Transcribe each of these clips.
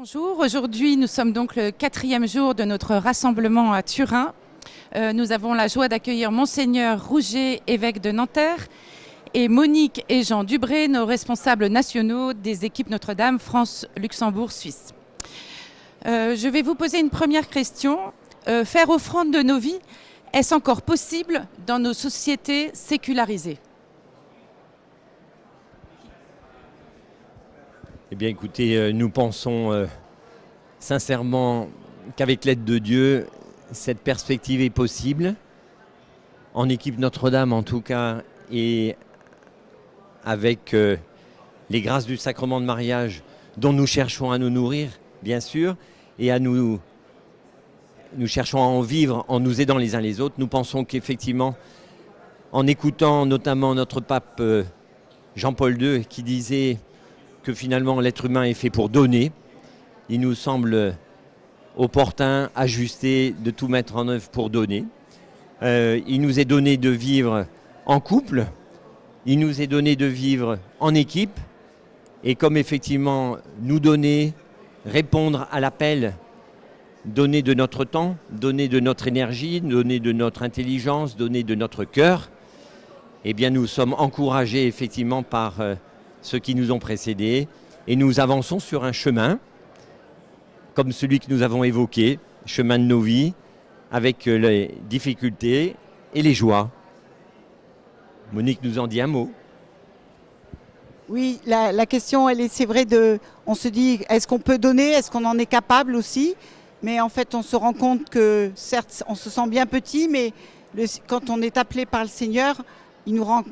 Bonjour, aujourd'hui nous sommes donc le 4e jour de notre rassemblement à Turin. Nous avons la joie d'accueillir Monseigneur Rouget, évêque de Nanterre, et Monique et Jean Dubré, nos responsables nationaux des équipes Notre-Dame, France, Luxembourg, Suisse. Je vais vous poser une première question. Faire offrande de nos vies, est-ce encore possible dans nos sociétés sécularisées ? Eh bien écoutez, nous pensons sincèrement qu'avec l'aide de Dieu, cette perspective est possible. En équipe Notre-Dame en tout cas, et avec les grâces du sacrement de mariage dont nous cherchons à nous nourrir, bien sûr, et nous cherchons à en vivre en nous aidant les uns les autres. Nous pensons qu'effectivement, en écoutant notamment notre pape Jean-Paul II qui disait que finalement l'être humain est fait pour donner, il nous semble opportun, ajusté de tout mettre en œuvre pour donner. Il nous est donné de vivre en couple, il nous est donné de vivre en équipe, et comme effectivement nous donner, répondre à l'appel, donner de notre temps, donner de notre énergie, donner de notre intelligence, donner de notre cœur, eh bien nous sommes encouragés effectivement par ceux qui nous ont précédés, et nous avançons sur un chemin, comme celui que nous avons évoqué, chemin de nos vies, avec les difficultés et les joies. Monique nous en dit un mot. Oui, la question, c'est vrai, on se dit, est-ce qu'on peut donner, est-ce qu'on en est capable aussi ? Mais en fait, on se rend compte que, certes, on se sent bien petit, mais quand on est appelé par le Seigneur, il nous rend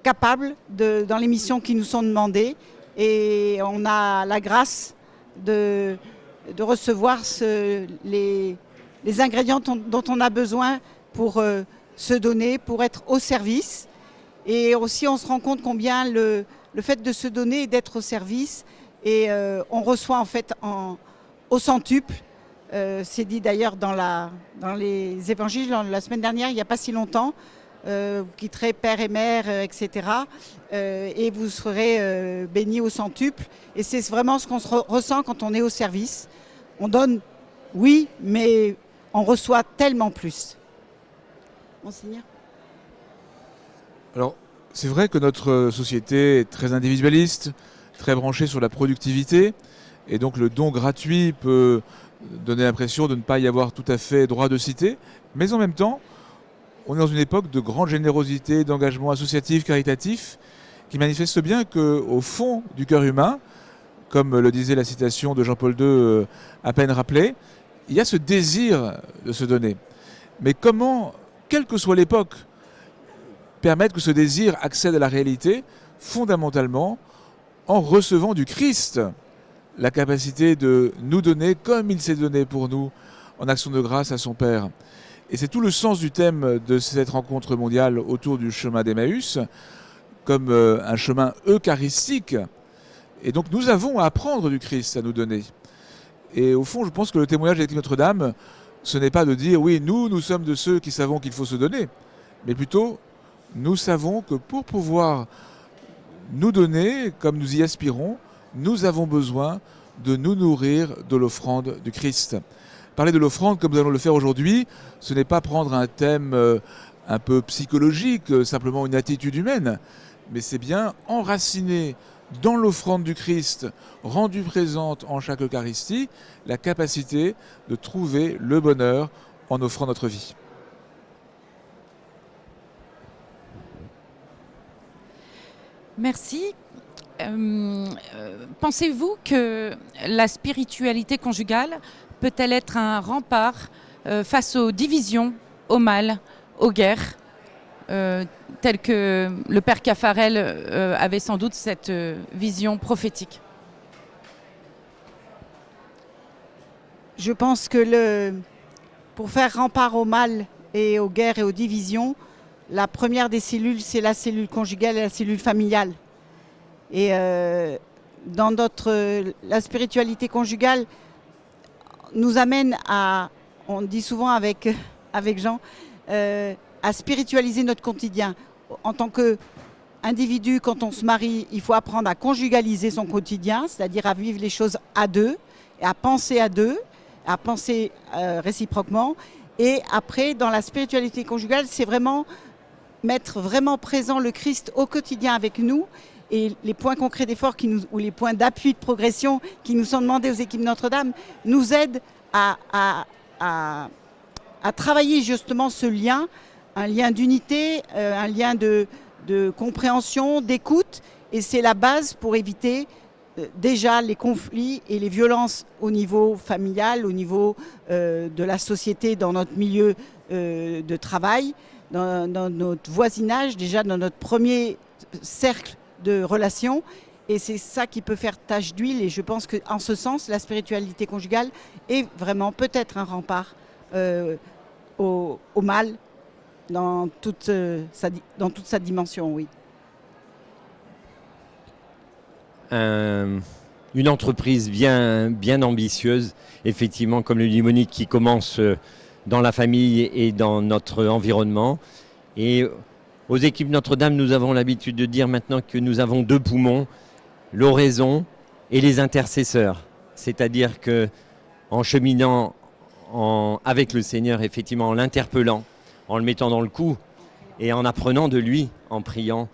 capables dans les missions qui nous sont demandées, et on a la grâce de recevoir les ingrédients dont on a besoin pour se donner, pour être au service. Et aussi on se rend compte combien le fait de se donner et d'être au service, et on reçoit en fait au centuple. C'est dit d'ailleurs dans les évangiles la semaine dernière, il n'y a pas si longtemps. Vous quitterez père et mère, etc. Et vous serez bénis au centuple. Et c'est vraiment ce qu'on ressent quand on est au service. On donne, oui, mais on reçoit tellement plus. Monseigneur ? Alors, c'est vrai que notre société est très individualiste, très branchée sur la productivité. Et donc le don gratuit peut donner l'impression de ne pas y avoir tout à fait droit de cité. Mais en même temps, on est dans une époque de grande générosité, d'engagement associatif, caritatif, qui manifeste bien qu'au fond du cœur humain, comme le disait la citation de Jean-Paul II à peine rappelée, il y a ce désir de se donner. Mais comment, quelle que soit l'époque, permettre que ce désir accède à la réalité, fondamentalement, en recevant du Christ la capacité de nous donner comme il s'est donné pour nous, en action de grâce à son Père. Et c'est tout le sens du thème de cette rencontre mondiale autour du chemin d'Emmaüs, comme un chemin eucharistique. Et donc nous avons à apprendre du Christ à nous donner. Et au fond, je pense que le témoignage de l'église Notre-Dame, ce n'est pas de dire, oui, nous sommes de ceux qui savons qu'il faut se donner, mais plutôt, nous savons que pour pouvoir nous donner, comme nous y aspirons, nous avons besoin de nous nourrir de l'offrande du Christ. Parler de l'offrande, comme nous allons le faire aujourd'hui, ce n'est pas prendre un thème un peu psychologique, simplement une attitude humaine, mais c'est bien enraciner dans l'offrande du Christ, rendue présente en chaque Eucharistie, la capacité de trouver le bonheur en offrant notre vie. Merci. Pensez-vous que la spiritualité conjugale peut-elle être un rempart face aux divisions, au mal, aux guerres, tel que le père Caffarel avait sans doute cette vision prophétique ? Je pense que pour faire rempart au mal et aux guerres et aux divisions, la première des cellules, c'est la cellule conjugale et la cellule familiale. Et dans la spiritualité conjugale nous amène à, on dit souvent avec Jean, à spiritualiser notre quotidien. En tant qu'individu, quand on se marie, il faut apprendre à conjugaliser son quotidien, c'est-à-dire à vivre les choses à deux. et à penser à deux, à penser réciproquement. Et après, dans la spiritualité conjugale, c'est vraiment mettre vraiment présent le Christ au quotidien avec nous, et les points concrets d'effort ou les points d'appui de progression qui nous sont demandés aux équipes Notre-Dame nous aident à travailler justement ce lien, un lien d'unité, un lien de compréhension, d'écoute, et c'est la base pour éviter déjà les conflits et les violences au niveau familial, au niveau de la société, dans notre milieu de travail, dans notre voisinage, déjà dans notre premier cercle de relations. Et c'est ça qui peut faire tache d'huile. Et je pense qu'en ce sens, la spiritualité conjugale est vraiment peut-être un rempart au mal dans toute sa dimension, oui. Une entreprise bien ambitieuse, effectivement, comme le dit Monique, qui commence dans la famille et dans notre environnement. Et aux équipes Notre-Dame, nous avons l'habitude de dire maintenant que nous avons deux poumons, l'oraison et les intercesseurs. C'est-à-dire qu'en cheminant avec le Seigneur, effectivement, en l'interpellant, en le mettant dans le coup et en apprenant de lui, en priant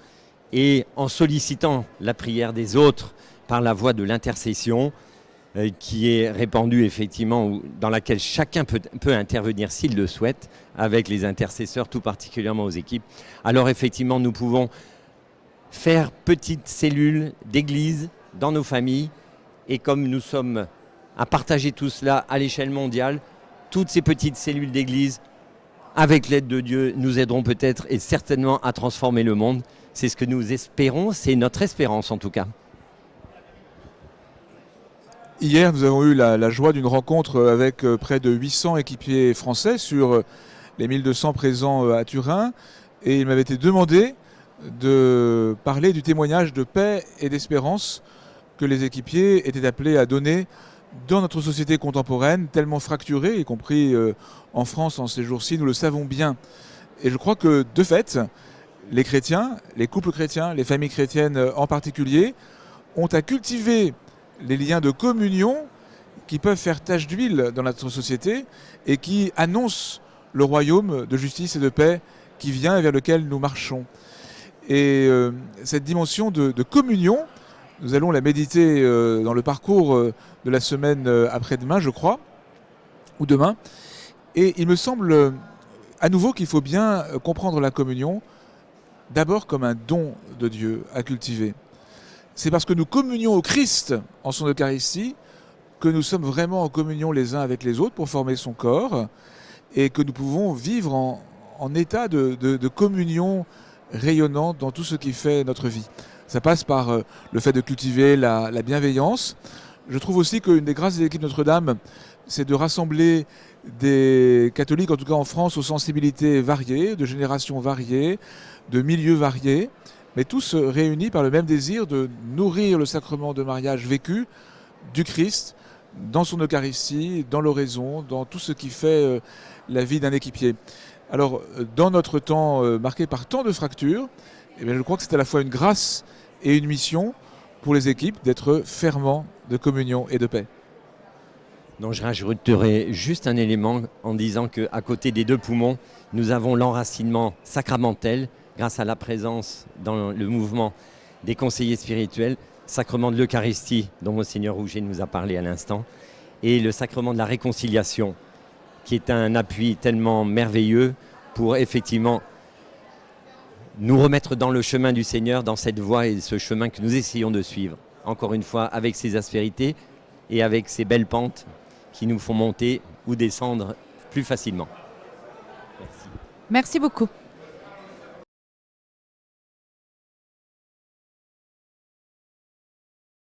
et en sollicitant la prière des autres par la voie de l'intercession qui est répandue effectivement, dans laquelle chacun peut intervenir s'il le souhaite, avec les intercesseurs, tout particulièrement aux équipes. Alors effectivement, nous pouvons faire petites cellules d'église dans nos familles, et comme nous sommes à partager tout cela à l'échelle mondiale, toutes ces petites cellules d'église, avec l'aide de Dieu, nous aideront peut-être et certainement à transformer le monde. C'est ce que nous espérons, c'est notre espérance en tout cas. Hier, nous avons eu la joie d'une rencontre avec près de 800 équipiers français sur les 1200 présents à Turin. Et il m'avait été demandé de parler du témoignage de paix et d'espérance que les équipiers étaient appelés à donner dans notre société contemporaine, tellement fracturée, y compris en France en ces jours-ci, nous le savons bien. Et je crois que, de fait, les chrétiens, les couples chrétiens, les familles chrétiennes en particulier, ont à cultiver les liens de communion qui peuvent faire tache d'huile dans notre société et qui annoncent le royaume de justice et de paix qui vient et vers lequel nous marchons. Et cette dimension de communion, nous allons la méditer dans le parcours de la semaine après-demain, je crois, ou demain. Et il me semble à nouveau qu'il faut bien comprendre la communion d'abord comme un don de Dieu à cultiver. C'est parce que nous communions au Christ en son Eucharistie que nous sommes vraiment en communion les uns avec les autres pour former son corps, et que nous pouvons vivre en état de communion rayonnante dans tout ce qui fait notre vie. Ça passe par le fait de cultiver la bienveillance. Je trouve aussi qu'une des grâces des équipes Notre-Dame, c'est de rassembler des catholiques, en tout cas en France, aux sensibilités variées, de générations variées, de milieux variés, mais tous réunis par le même désir de nourrir le sacrement de mariage vécu du Christ dans son Eucharistie, dans l'oraison, dans tout ce qui fait la vie d'un équipier. Alors, dans notre temps marqué par tant de fractures, eh bien, je crois que c'est à la fois une grâce et une mission pour les équipes d'être fervents de communion et de paix. Donc je rajouterai juste un élément en disant qu'à côté des deux poumons, nous avons l'enracinement sacramentel grâce à la présence dans le mouvement des conseillers spirituels, sacrement de l'Eucharistie dont Monseigneur Rouget nous a parlé à l'instant, et le sacrement de la réconciliation qui est un appui tellement merveilleux pour effectivement nous remettre dans le chemin du Seigneur, dans cette voie et ce chemin que nous essayons de suivre. Encore une fois, avec ses aspérités et avec ces belles pentes qui nous font monter ou descendre plus facilement. Merci. Merci beaucoup.